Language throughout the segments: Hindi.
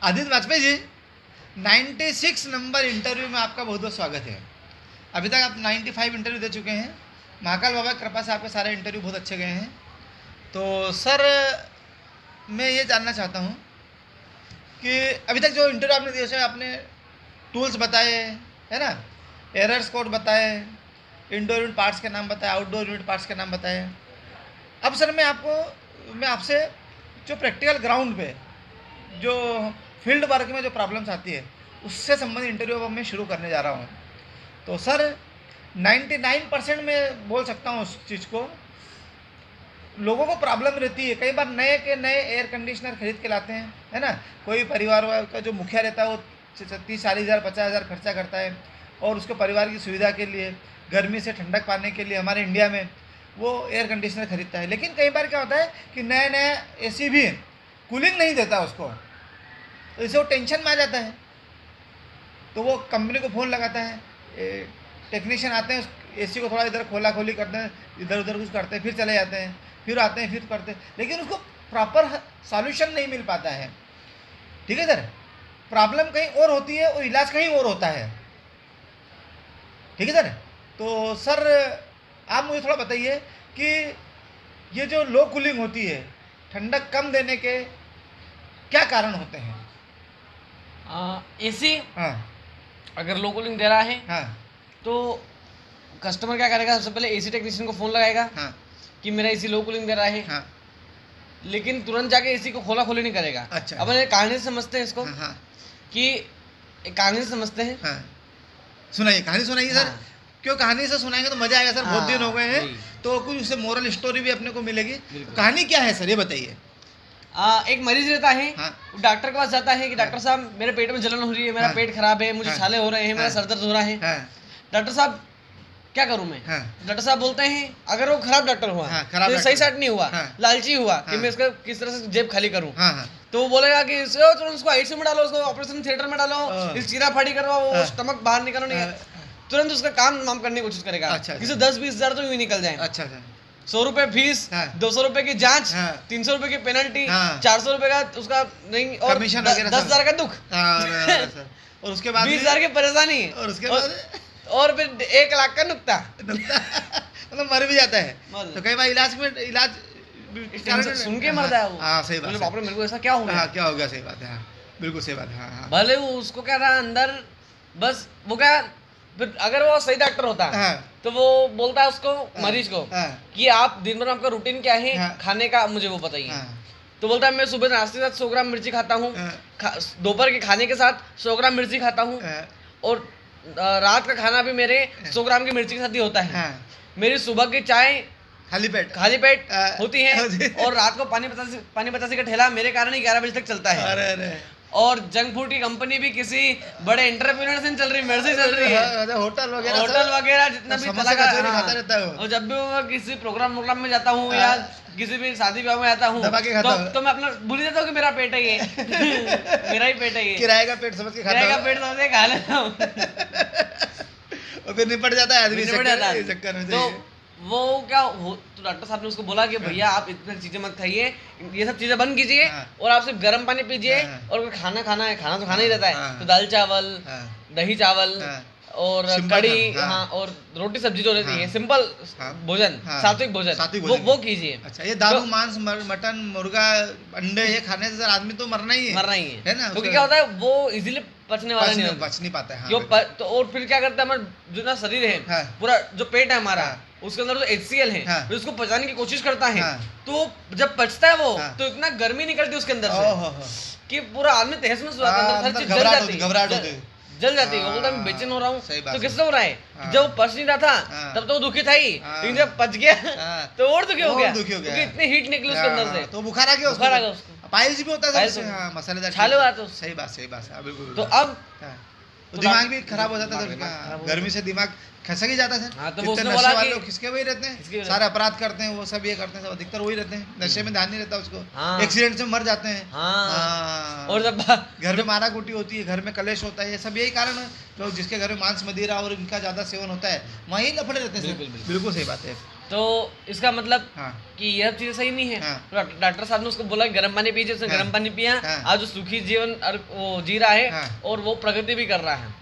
आदित्य वाजपेयी जी, 96 नंबर इंटरव्यू में आपका बहुत बहुत स्वागत है। अभी तक आप 95 इंटरव्यू दे चुके हैं। महाकाल बाबा की कृपा से आपके सारे इंटरव्यू बहुत अच्छे गए हैं। तो सर, मैं ये जानना चाहता हूँ कि अभी तक जो इंटरव्यू आपने दिए उसमें आपने टूल्स बताए, है ना, एरर्स कोड बताए, इंडोर यूनिट पार्ट्स के नाम बताए, आउटडोर यूनिट पार्ट्स के नाम बताए। अब सर मैं आपसे जो प्रैक्टिकल ग्राउंड पे जो फील्ड वर्क में जो प्रॉब्लम्स आती है उससे संबंधित इंटरव्यू अब मैं शुरू करने जा रहा हूँ। तो सर 99% में बोल सकता हूँ उस चीज़ को, लोगों को प्रॉब्लम रहती है। कई बार नए के नए एयर कंडीशनर खरीद के लाते हैं, है ना। कोई परिवार का जो मुखिया रहता है वो 30-40 हज़ार 50 हज़ार खर्चा करता है और उसके परिवार की सुविधा के लिए, गर्मी से ठंडक पाने के लिए हमारे इंडिया में वो एयर कंडीशनर खरीदता है। लेकिन कई बार क्या होता है कि नया नया एसी भी कूलिंग नहीं देता उसको, तो इससे वो टेंशन में आ जाता है। तो वो कंपनी को फ़ोन लगाता है, टेक्नीशियन आते हैं, एसी को थोड़ा इधर खोला खोली करते हैं, इधर उधर कुछ करते हैं, फिर चले जाते हैं, फिर आते हैं, फिर करते हैं, लेकिन उसको प्रॉपर सॉल्यूशन नहीं मिल पाता है। ठीक है सर, प्रॉब्लम कहीं और होती है और इलाज कहीं और होता है। ठीक है सर। तो सर आप मुझे थोड़ा बताइए कि ये जो लो कूलिंग होती है, ठंडक कम देने के क्या कारण होते हैं? एसी हाँ अगर लो कूलिंग दे रहा है हाँ तो कस्टमर क्या करेगा, सबसे पहले एसी टेक्नीशियन को फ़ोन लगाएगा हाँ कि मेरा एसी लो कूलिंग दे रहा है। हाँ। लेकिन तुरंत जाके एसी को खोला खोली नहीं करेगा। अच्छा। अब कहानी से समझते हैं इसको। हाँ हाँ कि एक कहानी से समझते हैं। हाँ। सुनाइए, कहानी सुनाइए सर। हाँ। क्यों कहानी से सुनाएंगे तो मजा आएगा सर। बहुत दिन हो गए हैं वही। तो कुछ उससे मोरल स्टोरी भी अपने को मिलेगी। बिल्कुल। कहानी क्या है सर, ये बताइए। एक मरीज रहता है, हाँ। वो डॉक्टर के पास जाता है कि डॉक्टर साहब मेरे पेट में जलन हो रही है, मेरा हाँ। पेट खराब है, मुझे हाँ। छाले हो रहे हैं, मेरा हाँ। सर दर्द हो रहा है। हाँ डॉक्टर साहब क्या करूं मैं? हाँ डॉक्टर साहब बोलते हैं अगर वो खराब डॉक्टर हुआ, हाँ, खराब तो ये सही डॉक्टर। साट नहीं हुआ, हाँ। लालची हुआ कि हाँ। मैं इसका किस तरह से जेब खाली करूं, हाँ हाँ तो वो बोलेगा कि तुरंत उसको आईसीयू में डालो, उसको ऑपरेशन थिएटर में डालो, हाँ। इस चीरा फाड़ी करवाओ, हाँ। स्टमक बाहर निकालो, नहीं हाँ। तुरंत उसका काम नाम करने की कोशिश करेगा। अच्छा, किसी अच्छा। 10-20 हजार तो यूं ही निकल जाए। अच्छा अच्छा 100 रुपए फीस, हाँ। 200 रुपए की जांच, हाँ। 300 रुपए की पेनल्टी, हाँ। 400 रुपए का उसका नहीं, और कमीशन वगैरह 10,000 का दुख, हाँ, सर। और उसके बाद 20,000 की परेशानी, और उसके बाद और फिर 1 लाख का नुकता। मतलब मर भी जाता है। मर। तो कई बार इलाज टेंशन सुन के मर जाए वो। हाँ सही बात बोले है। बाप रे मेरे को ऐसा क्या हो गया। हाँ क्या हो गया, सही बात है। हाँ बिल्कुल सही बात है। हाँ हाँ भले वो उसको क्या था अंदर, बस वो क्या, फिर अगर वो सही डॉक्टर होता हाँ तो वो बोलता है उसको, मरीज को, हाँ कि आप दिन भर में आपका रूटीन क्या है हाँ। खाने का, मुझे वो बताइए। हाँ तो बोलता है मैं सुबह नाश्ते के साथ 100 ग्राम मिर्ची खाता हूँ, हाँ। दोपहर के खाने के साथ 100 ग्राम मिर्ची खाता हूँ, हाँ, और रात का खाना भी मेरे 100 ग्राम की मिर्ची के साथ ही होता है। हाँ। मेरी सुबह की चाय खाली पेट होती है, और रात को पानी बतासे का ठेला मेरे कारण ही 11 बजे तक चलता है। अरे अरे और जंक फूड की कंपनी भी किसी बड़े एंटरप्रेन्योर से चल रही, मेरे से चल रही है। हाँ, होटल वगैरह जितना जितना भी समोसा कचौरी खाता रहता है वो। और जब भी मैं किसी प्रोग्राम में जाता हूँ या किसी भी शादी ब्याह में जाता हूँ, दबा के खाता हूँ। तो मैं अपना भूल ही जाता हूँ कि मेरा पेट है ये। मेरा ही पेट है ये, किराए का पेट समझ के खाता किराए का हूँ। पेट समझ के खा लेता हूँ। और फिर निपट जाता है आदमी निपट जाता है। इस चक्कर में। तो वो क्या हो, तो डॉक्टर साहब ने उसको बोला कि भैया आप इतनी चीजें मत खाइए, ये सब चीजें बंद कीजिए, हाँ। और आप सिर्फ गर्म पानी पीजिए, हाँ। और अगर खाना है, खाना तो खाना ही रहता है, हाँ। तो दाल चावल, हाँ दही चावल, हाँ। और सिंपल कड़ी, खाना, हाँ। हाँ, और रोटी सब्जी जो रहती हाँ। है, सिंपल हाँ। भोजन, हाँ। सात्विक भोजन, सात्विक वो भोजन। कीजिए। अच्छा, ये दारू तो- मांस मटन मुर्गा अंडे ये खाने से सर आदमी तो मरना ही है। मरना ही है ना, क्योंकि उसका- क्या होता है वो इजीली पचने वाला नहीं होता। बच नहीं पाता है। हाँ, क्यों बिल्कुल। तो और फिर क्या करता है हमारा जितना शरीर है, हाँ। पूरा जो पेट है हमारा, हाँ। उसके अंदर जो HCl है, हाँ। फिर उसको पचाने की कोशिश करता है, हाँ। तो जब पचता है वो, हाँ। तो इतना गर्मी निकलती है उसके अंदर ओहो हो। से कि पूरा आदमी तहस महस हो जाता है, हाँ, अंदर हर अंदर चीज जल घबराहट जाती है, घबराहट होती है। जल जाती है। वो बोलता है मैं हाँ, बेचैन हो रहा हूँ, सही बात तो है। किससे हो रहा है? हाँ। जब वो पच नहीं रहा था हाँ। तब तो वो दुखी था ही, हाँ। लेकिन जब पच गया हाँ। तो और दुखी हो और गया, दुखी हो गया। क्योंकि इतनी हीट निकली उसके अंदर से, तो बुखार आ गया बुखार आ गया उसको। पाइल्स भी होता है पाइल्स सबसे। होता है। हाँ, मसालेदार छाले चीज़। आते हैं उससे। सही बात है। हाँ, बिल्कुल तो बिल्कुल। अब हाँ। तो तो दिमाग भी खराब हो जाता है दिमाग सर। खराब हो गर्मी से दिमाग खसक ही जाता है सर। हाँ, तो वो जितने उसने नशे बोला वाले कि- लोग किसके वही रहते किसके हैं, वही सारे अपराध करते हैं वो सब, ये करते हैं सब, अधिकतर वही रहते हैं। नशे में ध्यान नहीं रहता उसको, हाँ। एक्सीडेंट से मर जाते हैं। हाँ। हाँ। और जब घर में मारा कुटी होती है, घर में कलेश होता है, ये सब यही कारण है। लोग जिसके घर में मांस मदिरा और इनका ज़्यादा सेवन होता है वहीं लफड़े रहते हैं सर। बिल्कुल, बिल्कुल। बिल्कुल सही बात है। तो इसका मतलब हाँ कि यह चीज़ सही नहीं है। हाँ। तो डॉक्टर साहब ने उसको बोला कि गर्म पानी पीजिए, उसने हाँ। गर्म पानी पिया, हाँ। आज वो सुखी जीवन वो जी रहा है हाँ। और वो प्रगति भी कर रहा है।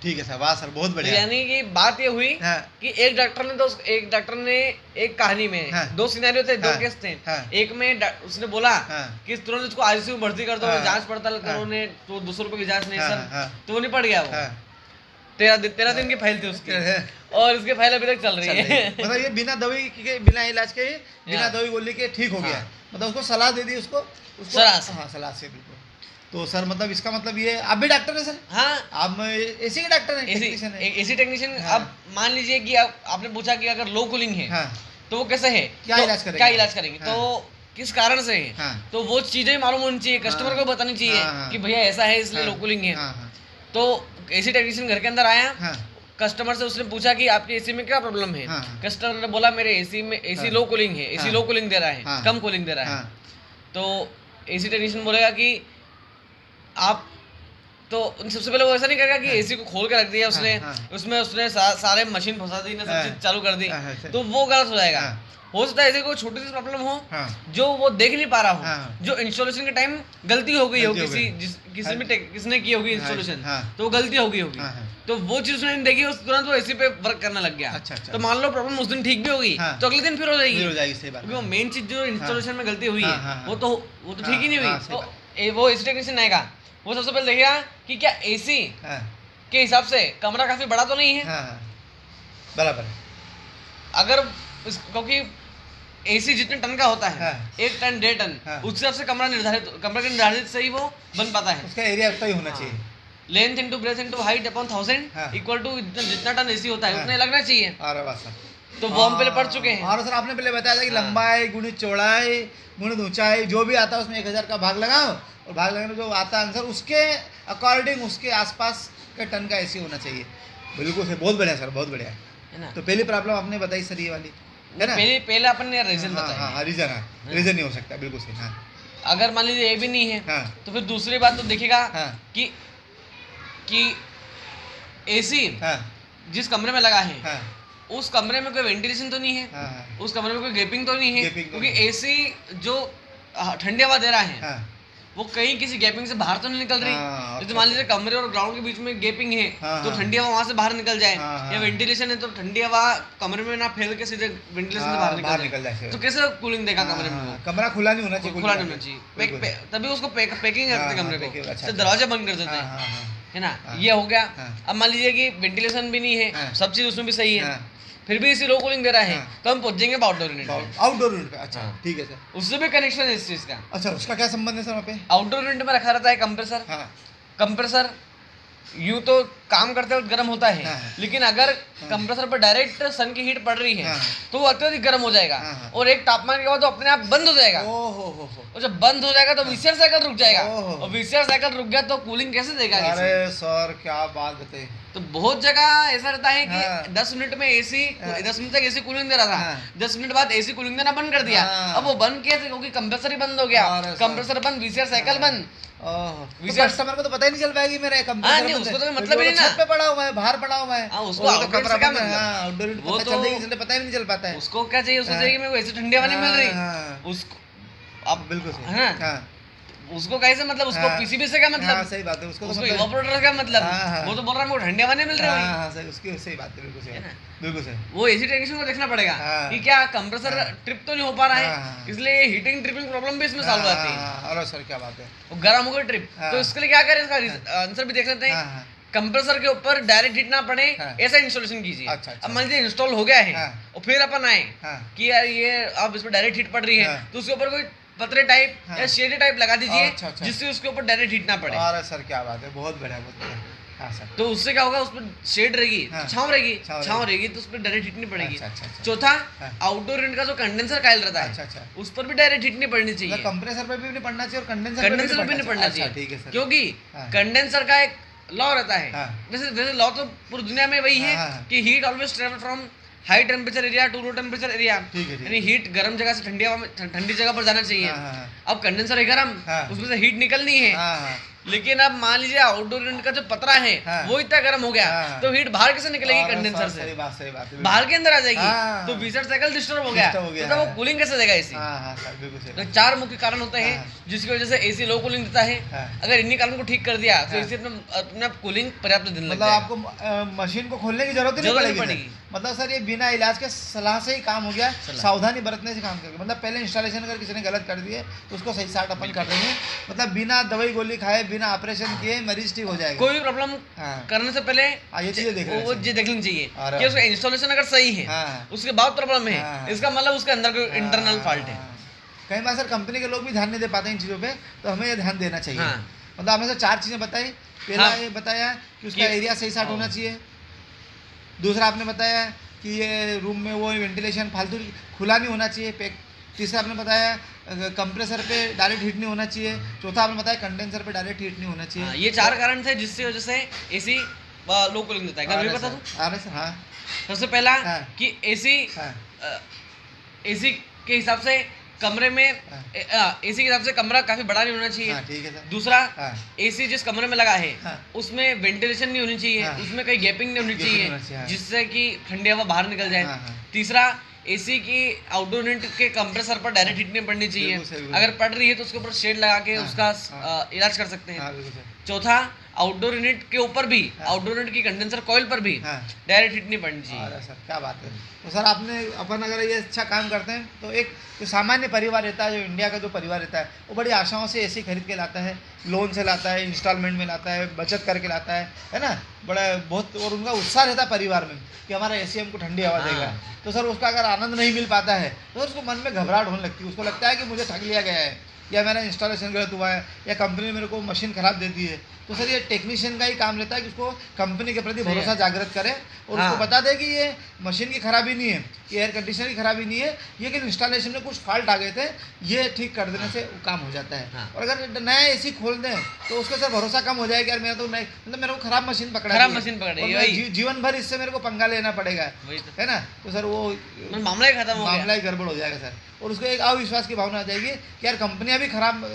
ठीक है सर, वाह सर, बहुत तो बढ़िया। यानी कि बात ये हुई हाँ कि एक डॉक्टर ने एक कहानी में हाँ। 2 सिनेरियो थे, 2 हाँ। केस थे। हाँ। एक में उसने बोला हाँ। कि तुरंत उसको आईसीयू में भर्ती कर दो, हाँ। जांच पड़ताल करो, हाँ। ने तो 200 रुपए की जांच नहीं हाँ। सर, हाँ। तो वो निपट गया वो। हाँ 13 दिन की फाइल थी उसकी और उसकी फाइल अभी तक चल रही चल रही है। है। मतलब ये बिना दवाई के, बिना इलाज के, बिना हाँ। दवाई गोली के ठीक हो गया। हाँ। मतलब उसको सलाह दे दी, उसको सलाह से। हाँ सलाह से, बिल्कुल। तो सर मतलब इसका मतलब ये, आप भी डॉक्टर हैं सर? हाँ, आप एसी के डॉक्टर हैं, टेक्नीशियन हैं? AC technician. हाँ। अब मान लीजिए कि आपने पूछा कि अगर लो कूलिंग है हाँ तो वो कैसे है, क्या तो इलाज करेंगे? क्या इलाज करेंगे, हाँ। तो किस कारण से है, हाँ। तो वो चीजें मालूम होनी चाहिए, कस्टमर हाँ। को बतानी चाहिए हाँ, हाँ। कि भैया ऐसा है इसलिए लो कूलिंग है। हाँ हाँ तो एसी टेक्नीशियन घर के अंदर आया, हाँ कस्टमर से उसने पूछा कि आपके एसी में क्या प्रॉब्लम है। हाँ। कस्टमर ने बोला मेरे एसी में एसी हाँ। लो कूलिंग है, एसी हाँ। लो कूलिंग दे रहा है, हाँ। कम कूलिंग दे रहा है। हाँ तो एसी टेक्नीशियन बोलेगा कि आप, तो सबसे पहले वो ऐसा नहीं करेगा कि हाँ। एसी को खोल के रख दिया उसने, हाँ। उसमें उसने सारे मशीन फंसा दी ना, सब हाँ। चीज चालू कर दी, हाँ। तो वो गलत हो जाएगा। हाँ। हो सकता है ऐसे कोई छोटी सी प्रॉब्लम हो हाँ जो वो देख नहीं पा रहा हो, हाँ। जो इंस्टॉलेशन के टाइम गलती हो गई हो, गलती हो किसी गई। किसी भी किसने की होगी इंस्टॉलेशन, हाँ। तो वो गलती हो गई होगी। हाँ। तो वो चीज उसने नहीं देखी, उस तुरंत वो एसी पे वर्क करने लग गया। अच्छा, अच्छा। तो मान लो प्रॉब्लम उस दिन ठीक भी होगी, हाँ। तो अगले दिन फिर हो फिर हो जाएगी, जाएगी, सही बात क्योंकि वो है। मेन चीज जो इंस्टॉलेशन में गलती हुई हाँ, है हाँ, हाँ। वो तो ठीक ही नहीं हाँ, हुई। सही तो वो एसी टेक्नीशियन आएगा, वो सबसे पहले देखेगा कि क्या एसी हाँ के हिसाब से कमरा काफी बड़ा तो नहीं है। हाँ हाँ बराबर है। अगर क्योंकि एसी जितने टन का होता है, हाँ। 1 टन 1.5 टन, हाँ। उस हिसाब से कमरा के निर्धारित से ही वो बन पाता है। उसका एरिया उतना ही होना हाँ। चाहिए। Length into breadth into height upon 1000 हाँ। इक्वल टू जितना टन एसी होता है हाँ। उतना ही लगना चाहिए। अरे वाह सर, तो वो हम पहले पढ़ चुके हैं। और सर आपने पहले बताया था कि हाँ। लंबाई गुणित चौड़ाई गुणित ऊंचाई जो भी आता है उसमें 1000 का भाग लगाओ, और भाग लगाने में जो आता है आंसर उसके अकॉर्डिंग उसके आसपास के टन का एसी होना चाहिए। बिल्कुल सर, बहुत बढ़िया सर, बहुत बढ़िया। है ना। तो पहली प्रॉब्लम आपने बताई सर ये वाली, है ना? पहले अपन ने रीजन हाँ बताया। हाँ रीजन, हाँ रीजन नहीं हो सकता, बिल्कुल सही। हाँ अगर मान लीजिए ये भी नहीं है, हाँ तो फिर दूसरी बात तो देखेगा हाँ कि एसी हाँ जिस कमरे में लगा है हाँ उस कमरे में कोई वेंटिलेशन तो नहीं है, हाँ हाँ उस कमरे में कोई गैपिंग तो नहीं है, Gaping तो क्योंकि नहीं। एसी जो ठंडी हवा दे रहा है हाँ वो कहीं किसी गैपिंग से बाहर तो नहीं निकल रही। हाँ, जैसे मान लीजिए कमरे और ग्राउंड के बीच में गैपिंग है, हाँ, तो हाँ। ठंडी हवा वहां से बाहर निकल जाए, हाँ, हाँ। या वेंटिलेशन है तो ठंडी हवा कमरे में ना फैल के सीधे वेंटिलेशन से हाँ, बाहर बाहर निकल निकल जाए, जाए। तो कैसे कूलिंग देगा कमरे में वो? कमरा खुला नहीं होना चाहिए, खुला नहीं होना चाहिए, बिल्कुल। तभी उसको पैकिंग करते हाँ, कमरे पैकिंग, को, अच्छा, तो अच्छा। दरवाजा बंद कर देते हाँ हैं, हाँ हाँ है ना। हाँ। ये हो गया। हाँ। अब मान लीजिए कि वेंटिलेशन भी नहीं है, हाँ। सब चीज उसमें भी सही है, हाँ। फिर भी इसी लो कूलिंग दे रहा है, हाँ। तो हम पहुंच जाएंगे आउटडोर यूनिट में। आउटडोर यूनिट पे, अच्छा हाँ। ठीक है सर। उससे भी कनेक्शन है इस चीज का। अच्छा उसका क्या संबंध है सर वहाँ पे? आउटडोर यूनिट में रखा रहता है कंप्रेसर। हाँ कंप्रेसर यूं तो काम करते वक्त गर्म होता है, हाँ। लेकिन अगर कंप्रेसर पर डायरेक्ट सन की हीट पड़ रही है हाँ। तो वो अत्यधिक गर्म हो जाएगा, हाँ। और एक तापमान के बाद वो अपने आप बंद हो जाएगा। ओ हो और जब बंद हो जाएगा तो वीसीआर साइकिल रुक जाएगा, ओहो। और वीसीआर साइकिल रुक गया तो कूलिंग कैसे देगा अरे एसी? सर क्या बात बताई। तो बहुत जगह ऐसा रहता है कि हाँ। 10 मिनट में एसी, हाँ। 10 मिनट तक एसी कूलिंग दे रहा था, हाँ। 10 मिनट बाद एसी कूलिंग देना बंद कर दिया। हाँ। अब वो बंद कैसे? क्योंकि कंप्रेसर ही बंद हो गया, अरे सर। कंप्रेसर बंद, वीसीआर साइकिल बंद। ओह, तो विजय- कस्टमर को तो पता ही नहीं चल पाएगी मेरा कंप्रेसर नहीं, बंद है। उसको तो क्योंकि मतलब ही वो नहीं ना। छत पे पड़ा हुआ है, बाहर पड़ा हुआ है। हाँ, उसको वो तो आउटडोर कमरा से क्या बंद है। मतलब? हाँ, आउटडोर यूनिट वो पता तो- चल जाएगी, इसलिए पता ही नहीं चल पाता है। उसको क्या चाहिए? उसको हाँ। चाहिए मेरे को ऐसी ठंडी हवा नहीं मिल रही हाँ, उसको। अब बिल्कुल सही। है ना, हाँ उसको कैसे मतलब, उसको हाँ। पीसीबी से क्या हाँ, मतलब, सही बात है। उसको तो उसको मतलब इवापोरेटर का मतलब, हाँ, हाँ। वो तो बोल रहा है मेरे को ठंडी हवा नहीं मिल रही हाँ भाई। हाँ सही, उसकी सही बात है, बिल्कुल सही, है ना? बिल्कुल सही। वो एसी टेक्नीशियन को देखना पड़ेगा हाँ। कि क्या कंप्रेसर हाँ। ट्रिप तो नहीं हो पा रहा हाँ, है, हाँ। इसलिए हीटिंग ट्रिपिंग प्रॉब्लम भी इसमें सॉल्व आती है। हाँ, अरे सर क्या बात है। वो गर्म हो गई ट्रिप, हाँ। तो इसके लिए क्या करें, इसका आंसर भी देख लेते हाँ, हैं। हाँ। कंप्रेसर के ऊपर डायरेक्ट हीट ना पड़े हाँ। ऐसा इंस्टॉलेशन कीजिए। अच्छा, अच्छा। अब मान लीजिए इंस्टॉल हो गया है, हाँ। और फिर अपन आए हाँ। कि यार ये अब इसमें डायरेक्ट हीट पड़ रही है, हाँ। तो उसके ऊपर कोई पतरे टाइप हाँ। या शेडे टाइप लगा दीजिए, अच्छा, अच्छा। जिससे उसके ऊपर डायरेक्ट हीट ना पड़े। अरे सर क्या बात है, बहुत बढ़िया, बहुत बढ़िया। हाँ सर। तो उससे क्या होगा, उसमें शेड रहेगी, हाँ। छांव रहेगी, छांव छांव रहेगी तो उस पर डायरेक्ट हीट नहीं पड़ेगी। अच्छा, अच्छा, अच्छा। चौथा, हाँ। आउटडोर यूनिट का जो कंडेंसर कॉइल रहता अच्छा, है अच्छा। उस पर भी डायरेक्ट हीट नहीं पड़नी चाहिए। कंप्रेसर पे भी नहीं पड़ना चाहिए और कंडेंसर कंडेंसर पे नहीं पड़ना अच्छा, चाहिए, ठीक है सर। क्योंकि हाँ। कंडेंसर का एक लॉ रहता है। हाँ। वैसे वैसे लॉ तो पूरी दुनिया में वही है हाँ, हाँ। कि heat always travel from high temperature area to low temperature area. ठीक है, ठीक यानी हीट गर्म जगह से ठंडी हवा में ठंडी जगह पर जाना चाहिए। हाँ, हाँ, हाँ। अब कंडेंसर है गर्म, हाँ। उसमें से हीट निकलनी है, हाँ, हाँ। लेकिन अब मान लीजिए आउटडोर यूनिट का जो पतरा है हाँ। वो इतना गर्म हो गया, हाँ। तो हीट बाहर कैसे निकलेगी और कंडेंसर सही से? बात, सही बात है, बाहर के अंदर आ जाएगी, हाँ। तो बीसर साइकिल डिस्टर्ब हो गया, Disturb हो गया, तो वो हाँ। कूलिंग कैसे देगा एसी? हाँ हाँ सर, बिल्कुल सही तो बात। 4 मुख्य कारण होते हैं हाँ। जिसकी वजह से एसी लो कूलिंग देता है। हाँ। अगर इन्हीं कारण को ठीक कर दिया तो हाँ। एसी अपने आप कूलिंग पर्याप्त देने लग मतलब जाएगा। आपको मशीन को खोलने की जरूरत ही नहीं जरूरत नहीं पड़ेगी पड़ेगी। सर। मतलब सर ये बिना इलाज के सलाह से ही काम हो गया, सावधानी बरतने से काम कर गया। मतलब पहले इंस्टॉलेशन अगर किसी ने गलत कर दिए तो उसको सही साट अपन कर देंगे, मतलब बिना दवाई गोली खाए, बिना ऑपरेशन किए मरीज ठीक हो जाएगा। कोई भी प्रॉब्लम हाँ करने से पहले हाँ, ये चीजें देख रहे वो हैं। ये देख लेनी चाहिए और- कि उसका इंस्टॉलेशन अगर सही है, हाँ। उसके बाद प्रॉब्लम है, हाँ। इसका मतलब उसके अंदर कोई इंटरनल फॉल्ट है। कई बार सर कंपनी के लोग भी ध्यान नहीं दे पाते इन चीज़ों पे, तो हमें ये ध्यान देना चाहिए। हाँ। मतलब आपने से 4 चीज़ें बताई। पहला हाँ। ये बताया कि उसका कि- एरिया सही साट होना चाहिए। दूसरा आपने बताया कि ये रूम में वो वेंटिलेशन फालतू खुला नहीं होना चाहिए पैक। तीसरा आपने बताया कंप्रेसर पे डायरेक्ट हीट नहीं होना चाहिए। चौथा आपने बताया कंडेंसर पे डायरेक्ट हीट नहीं होना चाहिए। हाँ, ये 4 कारण थे जिसकी वजह से एसी लो कूलिंग देता है। क्या मैं बता दूं? अरे सर हाँ सबसे पहला हाँ। कि एसी हाँ एसी के हिसाब से कमरे में एसी के हिसाब से कमरा काफी बड़ा नहीं होना चाहिए। हाँ ठीक है सर। दूसरा हाँ एसी जिस कमरे में लगा है हाँ। उसमें वेंटिलेशन नहीं होनी चाहिए, हाँ। उसमें कहीं गैपिंग नहीं होनी Gapping नहीं होना चाहिए, चाहिए हाँ। जिससे कि ठंडी हवा बाहर निकल जाए। हाँ, हाँ। तीसरा एसी की आउटडोर यूनिट के कंप्रेसर पर डायरेक्ट हीट नहीं पड़नी चाहिए। बिल्कुल सही, बिल्कुल। अगर पड़ रही है तो उसके ऊपर शेड लगा के हाँ, उसका हाँ। इलाज कर सकते हैं। हाँ बिल्कुल सर। चौथा आउटडोर यूनिट के ऊपर भी, हाँ। आउटडोर यूनिट की कंडेंसर कॉइल पर भी हाँ। डायरेक्ट हीट नहीं पड़नी चाहिए। अरे सर क्या बात है। तो सर आपने अपन अगर ये अच्छा काम करते हैं तो एक जो सामान्य परिवार रहता है, जो इंडिया का जो परिवार रहता है, वो बड़ी आशाओं से एसी खरीद के लाता है, लोन से लाता है, इंस्टॉलमेंट में लाता है, बचत करके लाता है ना। बड़ा बहुत, और उनका उत्साह रहता है परिवार में कि हमारा एसी हमको ठंडी हवा हाँ। देगा। तो सर उसका अगर आनंद नहीं मिल पाता है तो उसको मन में घबराहट होने लगती है। उसको लगता है कि मुझे ठग लिया गया है, या मेरा इंस्टॉलेशन गलत हुआ है, या कंपनी ने मेरे को मशीन ख़राब दे दी है। तो सर ये टेक्नीशियन का ही काम रहता है कि उसको कंपनी के प्रति सही भरोसा है। जागृत करे और हाँ। उसको बता दे कि ये मशीन की खराबी नहीं है, ये एयर कंडीशनर की खराबी नहीं है, ये कि इंस्टॉलेशन में कुछ फॉल्ट आ गए थे, ये ठीक कर देने से काम हो जाता है। हाँ। और अगर नया एसी खोल दें तो उसके सर भरोसा कम हो जाएगा, यार मेरा तो नई, मतलब मेरे को खराब मशीन पकड़ा खराब दी है, मशीन पकड़ी और है, मैं वही। जीवन भर इससे मेरे को पंगा लेना पड़ेगा, वही तो। है ना। तो सर वो मतलब मामला ही खत्म हो गया। मामला ही गड़बड़ हो जाएगा सर, और उसको एक अविश्वास की भावना आ जाएगी कि यार कंपनियां भी खराब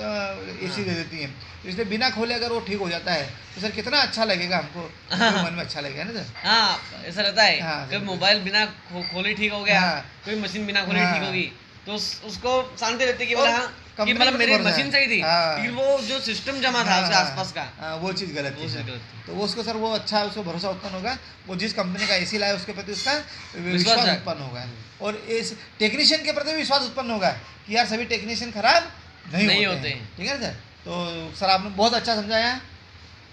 एसी दे देती हैं, तो इसलिए बिना खोले अगर वो ठीक हो जाता है तो सर कितना अच्छा लगेगा हमको, हाँ। मन में अच्छा लगेगा ना सर। हाँ ऐसा रहता है। हाँ, कभी सर। मोबाइल बिना खोले ठीक हो गया, हाँ। कोई मशीन बिना खोले हाँ। ठीक होगी, तो उसको शांति रहती है कि और बोला हाँ कि कंपनी मतलब पे मेरी भरोसा है। मशीन सही थी, हाँ। लेकिन वो जो सिस्टम जमा था उसके आसपास का वो चीज़ गलत वो थी चीज़ सर। गलत थी। तो वो उसको सर वो अच्छा उसको भरोसा उत्पन्न होगा, वो जिस कंपनी का एसी लाया उसके प्रति उसका विश्वास विश्वास है। उत्पन्न होगा, और इस टेक्नीशियन के प्रति भी विश्वास उत्पन्न होगा कि यार सभी टेक्नीशियन खराब नहीं नहीं होते होते हैं। हैं। ठीक है सर। तो सर आपने बहुत अच्छा समझाया।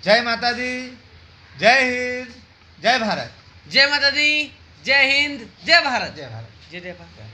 जय माता दी, जय हिंद, जय भारत। जय माता दी, जय हिंद, जय भारत। जय भारत। जय जय भारत।